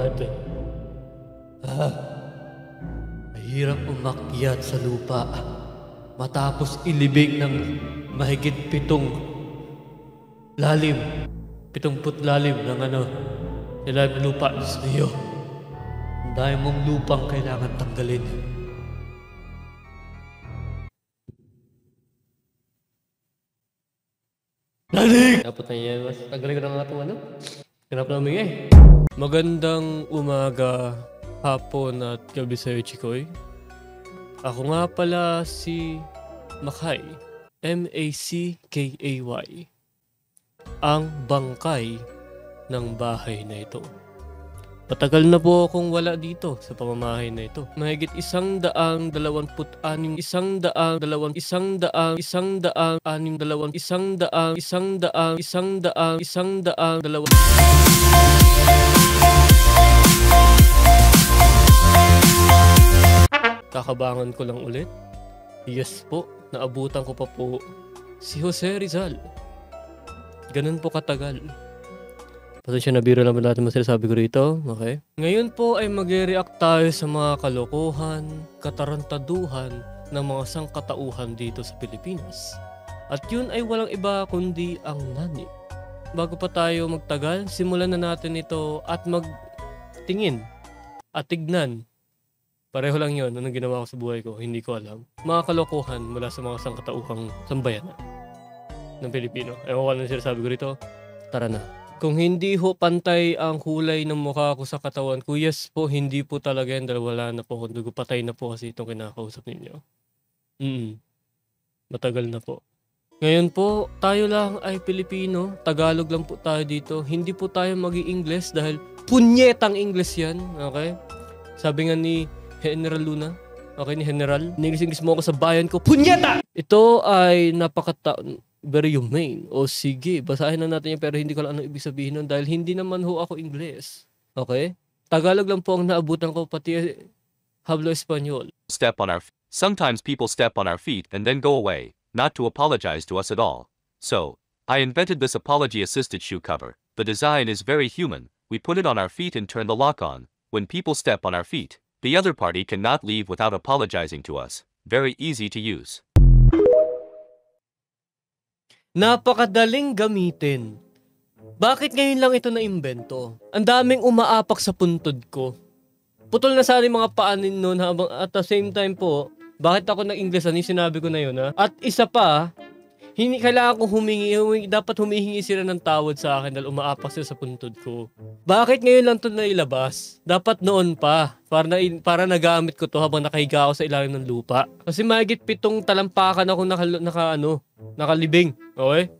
natin. Mahirap umakyat sa lupa matapos ilibing ng mahigit 7 put lalim ng ilalim ng lupa. Diyos niyo, ang dami mong lupang kailangan tanggalin. Nalig! Dapat na yan, mas tanggalin ko na nga itong ganap na umingay. Magandang umaga, hapon at gabi sa'yo, Chikoy. Ako nga pala si Makay, M-A-C-K-A-Y, ang bangkay ng bahay na ito. Matagal na po akong wala dito sa pamamahay na ito. Mahigit 126 Kakabangan ko lang ulit. Yes po, naabutan ko pa po si Jose Rizal. Ganun po katagal. Pasensya na, biro naman natin masasabi ko rito. Okay? Ngayon po ay mag-react tayo sa mga kalokohan, katarantaduhan ng mga sangkatauhan dito sa Pilipinas. At yun ay walang iba kundi ang nani. Bago pa tayo magtagal, simulan na natin ito at magtingin at tignan. Pareho lang yun. Anong ginawa ko sa buhay ko? Hindi ko alam. Mga kalokohan mula sa mga sangkatauhang sambayanan ng Pilipino. Ewan ko ano sinasabi ko rito. Tara na. Kung hindi ho pantay ang kulay ng mukha ko sa katawan ko, yes po, hindi po talaga yan dahil wala na po akong dugo. Patay na po kasi itong kinakausap ninyo. Matagal na po. Ngayon po, tayo lang ay Pilipino. Tagalog lang po tayo dito. Hindi po tayo mag-i-Ingles dahil punyetang Ingles yan. Okay? Sabi nga ni General Luna. Okay, ni General. Ningis-ingis mo ako sa bayan ko. Punyeta! Ito ay very humane. O sige, basahin na natin yan pero hindi ko lang ano ibig sabihin nun dahil hindi naman ho ako Ingles. Okay? Tagalog lang po ang naabutan ko pati hablo Espanyol. Step on our feet. Sometimes people step on our feet and then go away, not to apologize to us at all. So, I invented this apology-assisted shoe cover. The design is very human. We put it on our feet and turn the lock on. When people step on our feet, the other party cannot leave without apologizing to us. Very easy to use. Napakadaling gamitin. Bakit ngayon lang ito na-imbento? Ang daming umaapak sa puntod ko. Putol na sana yung mga paanin nun habang at the same time po, bakit ako nag-Ingles? Ano yung sinabi ko na yun ha? At isa pa, hindi kailangan kong dapat humihingi sila ng tawad sa akin dahil umaapak sila sa puntod ko. Bakit ngayon lang ito nailabas? Dapat noon pa, para nagamit ko to habang nakahiga ako sa ilalim ng lupa. Kasi mahigit 7 talampakan ako nakalibing. Okay?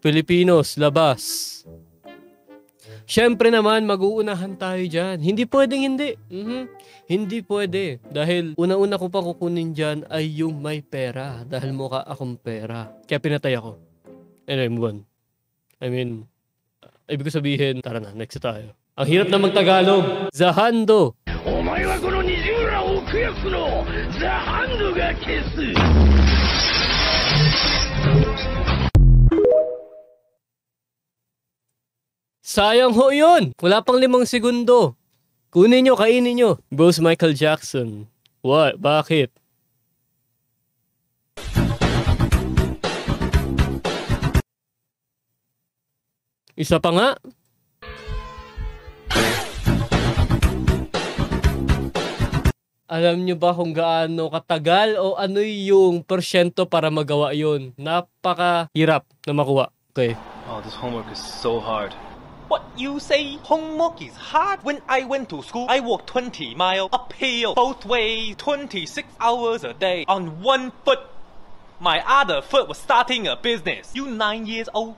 Pilipinos, labas. Siyempre naman, mag-uunahan tayo dyan. Hindi pwedeng hindi. Hindi pwede. Dahil una-una ko pa kukunin dyan ay yung may pera. Dahil mukha akong pera. Kaya pinatay ako. Anyway, move on. Ibig ko sabihin, tara na, next tayo. Ang hirap na magtagalog. Zahando. Omae wa kono 20億役のZahando ga kesu. Sayang ho yun. Wala pang 5 segundo. Kunin nyo, kainin nyo. Bruce Michael Jackson. What? Bakit? Isa pa nga. Alam nyo ba kung gaano katagal o ano yung porsyento para magawa yun? Napakahirap na makuha. Okay. Oh, this homework is so hard. What you say? Homework is hard? When I went to school, I walked 20 miles uphill, both ways, 26 hours a day, on one foot. My other foot was starting a business. You 9 years old?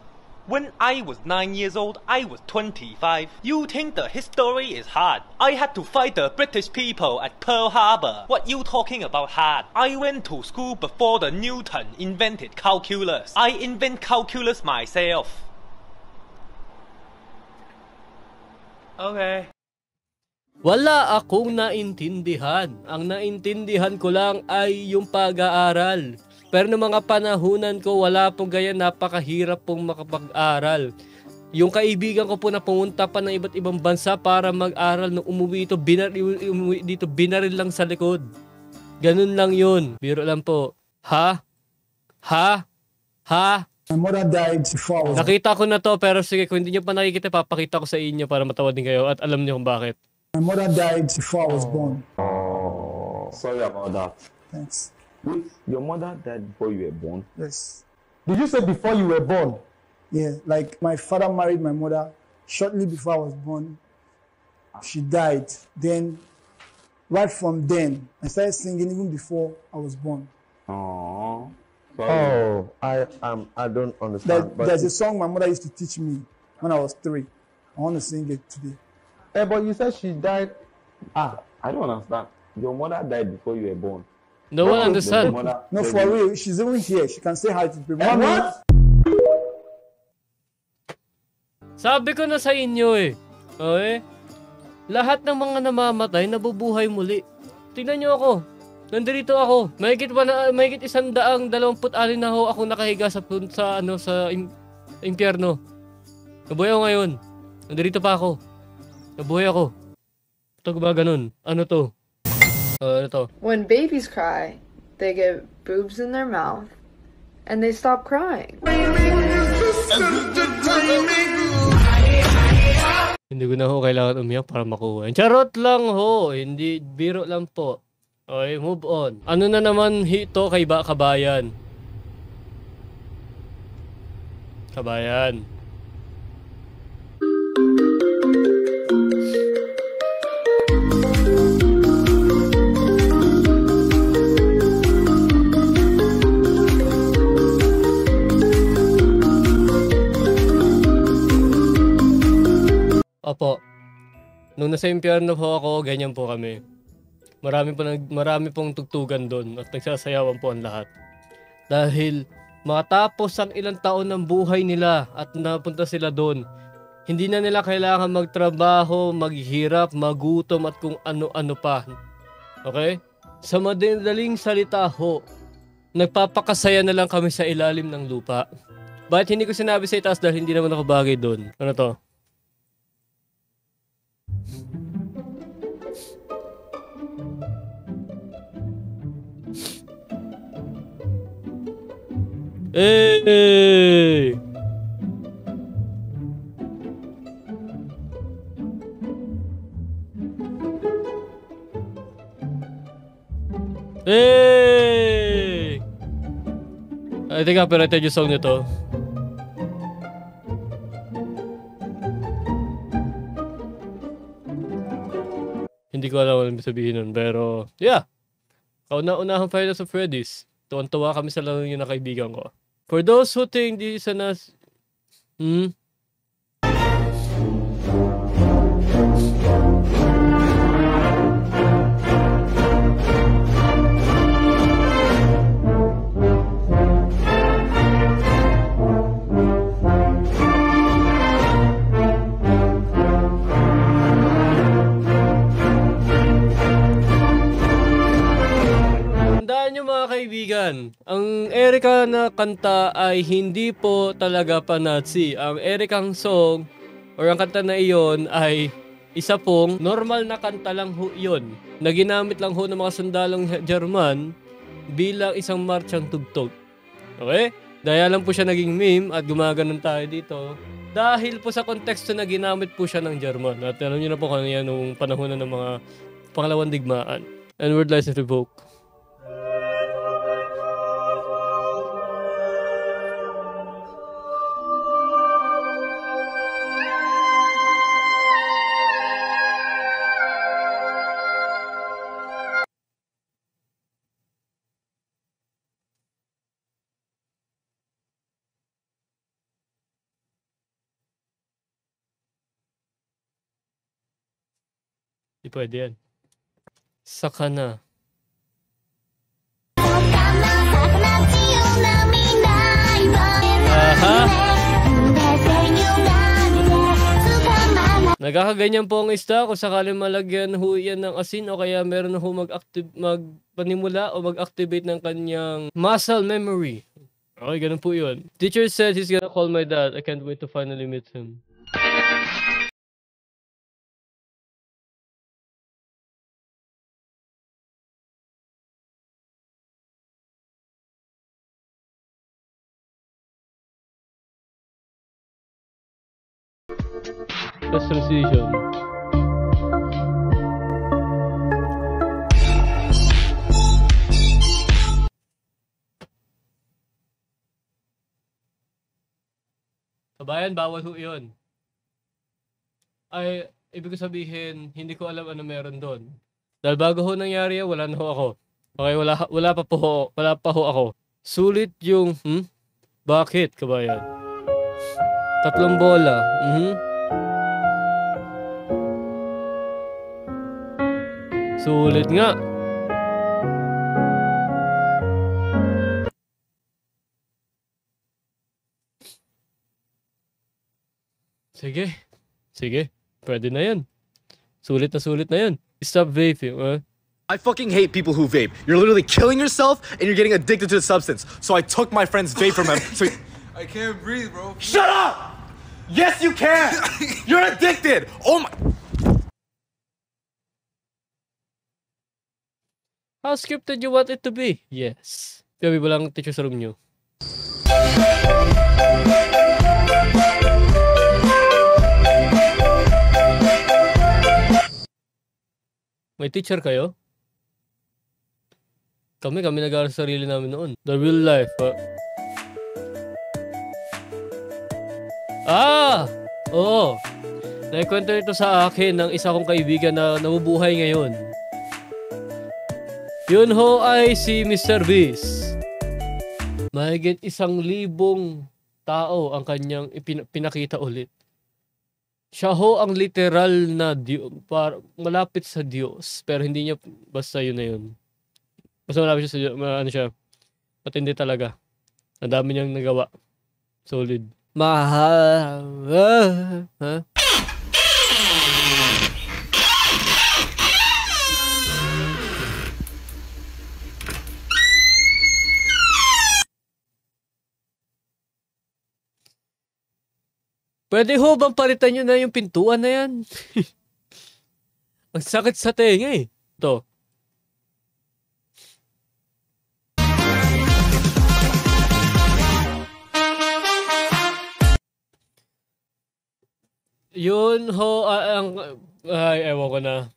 When I was 9 years old, I was 25. You think the history is hard? I had to fight the British people at Pearl Harbor. What you talking about hard? I went to school before the Newton invented calculus. I invent calculus myself. Okay. Wala akong naintindihan. Ang naintindihan ko lang ay yung pag-aaral. Pero noong mga panahunan ko, wala pong ganyan, napakahirap pong makapag-aral. Yung kaibigan ko po na pumunta pa ng iba't ibang bansa para mag-aral, nung umuwi dito, binaril lang sa likod. Ganun lang yun. Biro lang po. Ha? My mother died before I was born. Nakita ko na to, pero sige, kung hindi nyo pa nakikita, papakita ko sa inyo para matawa din kayo at alam nyo kung bakit. My mother died before I was born. Oh, sorry about that. Thanks. Wait, your mother died before you were born? Yes. Did you say before you were born? Yeah, like my father married my mother shortly before I was born. She died. Then, right from then, I started singing even before I was born. Oh, Oh, I don't understand. There's a song my mother used to teach me when I was 3. I want to sing it today. But you said she died. I don't understand. Your mother died before you were born. No one understand. No, for real, she's even here. She can say hi to people. What? Sabi ko na sa inyo eh. Okay? Lahat ng mga namamatay, nabubuhay muli. Tingnan nyo ako. Nandito ako. Mahigit 126 na ho ako nakahiga sa impyerno. Nabuhay ako ngayon. Nandito pa ako. Nabuhay ako. Ito ba ganun? Ano to? Ano to? When babies cry, they get boobs in their mouth and they stop crying. Hindi ko na ho kailangan umiyak para makuha. Charot lang ho. Hindi, biro lang po. Okay, move on. Ano na naman hito kay kabayan? Kabayan. Opo. Nung nasa impyerno po ako, ganyan po kami. Marami pong tugtugan doon at nagsasayawan po ang lahat. Dahil matapos ang ilang taon ng buhay nila at napunta sila doon, hindi na nila kailangan magtrabaho, maghirap, magutom at kung ano-ano pa. Okay? Sa madaling salita ho, nagpapakasaya na lang kami sa ilalim ng lupa. Bakit hindi ko sinabi sa itaas dahil hindi naman ako bagay doon? Ano to? Hey! Hey! I think copyrighted yung song nito. Hindi ko alam ano sabihin nun, pero yeah. Kauna-unahang Five Nights at Freddy's. Tuwan-tuwa kami sa laro yun na kaibigan ko. For those who think this is mga kaibigan, ang Erika na kanta ay hindi po talaga pa-Nazi. Ang Erikang song or ang kanta na iyon ay isa pong normal na kanta lang ho yun na ginamit lang ho ng mga sundalong German bilang isang marchang tugtog. Okay? Dahil lang po siya naging meme at gumaganon tayo dito dahil po sa konteksto na ginamit po siya ng German. At alam niyo na po kanina nung panahon na ng mga pangalawang digmaan. And word license revoked. Di pwede yan. Saka na. Aha! Nagkakaganyan po ang isda kung sakaling malagyan ho yan ng asin o kaya meron ho magpanimula o mag-activate ng kanyang muscle memory. Okay, ganun po yun. Teacher said he's gonna call my dad. I can't wait to finally meet him. Last transition. Kabayan, bawal ho yun. Ay, ibig ko sabihin, hindi ko alam ano meron doon. Dahil bago ho nangyari yan, wala na ho ako. Okay, wala pa ho ako. Sulit yung, Bakit, kabayan? 3 bola. Sulit nga. Sige. Pwede na yan. Sulit na yan. Stop vaping, I fucking hate people who vape. You're literally killing yourself and you're getting addicted to the substance. So I took my friend's vape from him. I can't breathe, bro. Shut up! Yes, you can! You're addicted! Oh my... How scripted you want it to be? Yes. Gabi ba lang teacher sa room nyo? May teacher kayo? Kami nag-aaral sa sarili namin noon. The real life, Oo. Naikwento ito sa akin ng isa kong kaibigan na nabubuhay ngayon. Yun ho ay si Mr. Beast. Mahigit 1,000 tao ang kanyang pinakita ulit. Siya ho ang literal na malapit sa Diyos. Pero hindi niya basta yun na yun. Basta malapit siya sa Diyos. Ano siya? Matindi talaga. Ang dami niyang nagawa. Solid. Pwede ho bang palitan nyo na yung pintuan na yan? Ang sakit sa tenga eh. Ito. Yun ho, ewan ko na.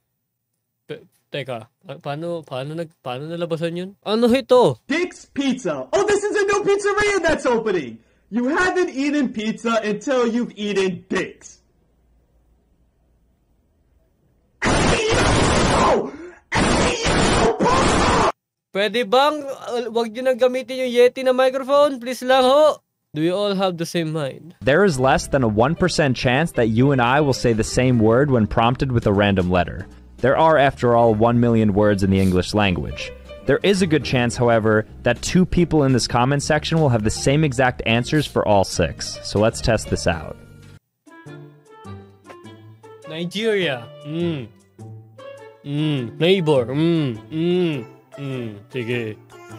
Teka, paano nalabasan yun? Ano ito? Dick's Pizza. Oh, this is a new pizzeria that's opening. You haven't eaten pizza until you've eaten Dick's. Pwede bang wag nyo nang gamitin yung Yeti na microphone? Please lang ho. Do we all have the same mind? There is less than a 1% chance that you and I will say the same word when prompted with a random letter. There are, after all, 1 million words in the English language. There is a good chance, however, that 2 people in this comment section will have the same exact answers for all 6. So let's test this out. Nigeria. Neighbor.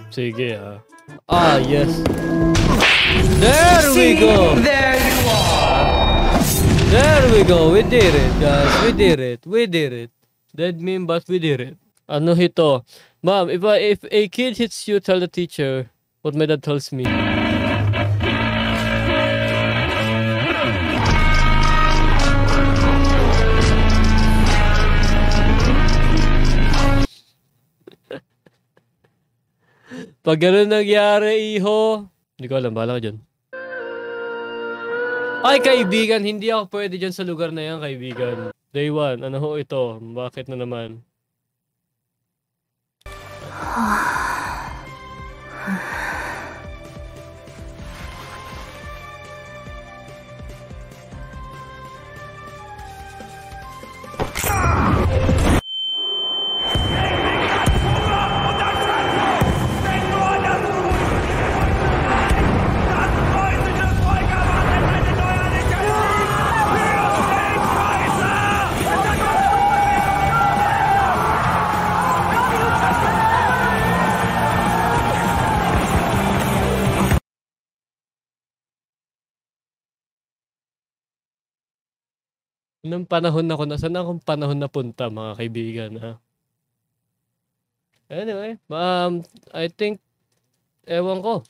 Sige ha. Ah, yes. There we go. There you are. There we go. We did it, guys. We did it. Dead meme, but we did it. Ano ito? Ma'am, if a kid hits you, tell the teacher what my dad tells me. Pag gano'n nangyari, iho. Hindi ko alam, bahala ka dyan. Ay, kaibigan, hindi ako pwede dyan sa lugar na yan, kaibigan. Day 1, ano ho ito? Bakit na naman? Nung panahon ako na, saan akong panahon na punta mga kaibigan, ha? Anyway, I think, ewan ko.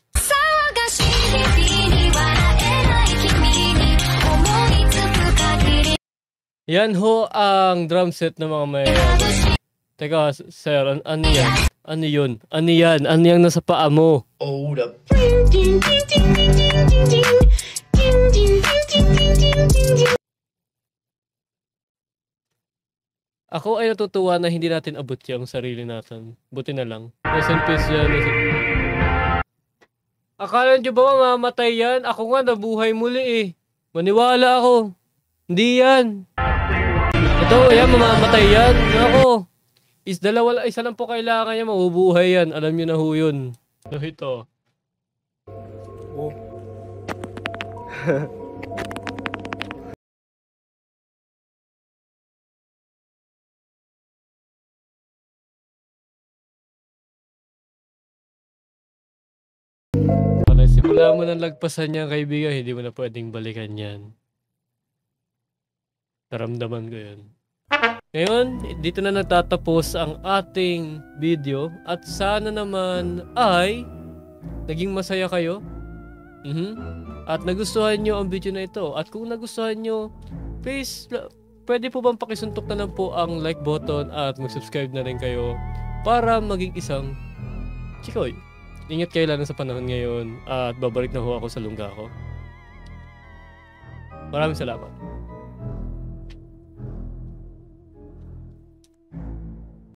Yan ho ang drum set ng mga may... Teka, sir, ano yan? Ano yun? Ano yan? Ano yung nasa paa mo? Hold up. Ako ay natutuwa na hindi natin abot yung sarili natin. Buti na lang. Rest in peace yan. Akala nyo ba mamamatay yan? Ako nga nabuhay muli eh. Maniwala ako. Hindi yan. Ito, yan, mamamatay yan. Ako. Isa lang po kailangan niya, mabubuhay yan. Alam nyo na ho yun. So ito. Oh. Simula mo nang lagpasan niya, kaibigan, hindi mo na pwedeng balikan yan. Naramdaman ko yan. Ngayon, dito na nagtatapos ang ating video at sana naman ay naging masaya kayo. At nagustuhan nyo ang video na ito. At kung nagustuhan nyo, please, pwede po bang pakisuntok na lang po ang like button at mag-subscribe na rin kayo para maging isang chikoy. Ingat kayo lalo sa panahon ngayon at babalik na ho ako sa lungga ko. Maraming salamat.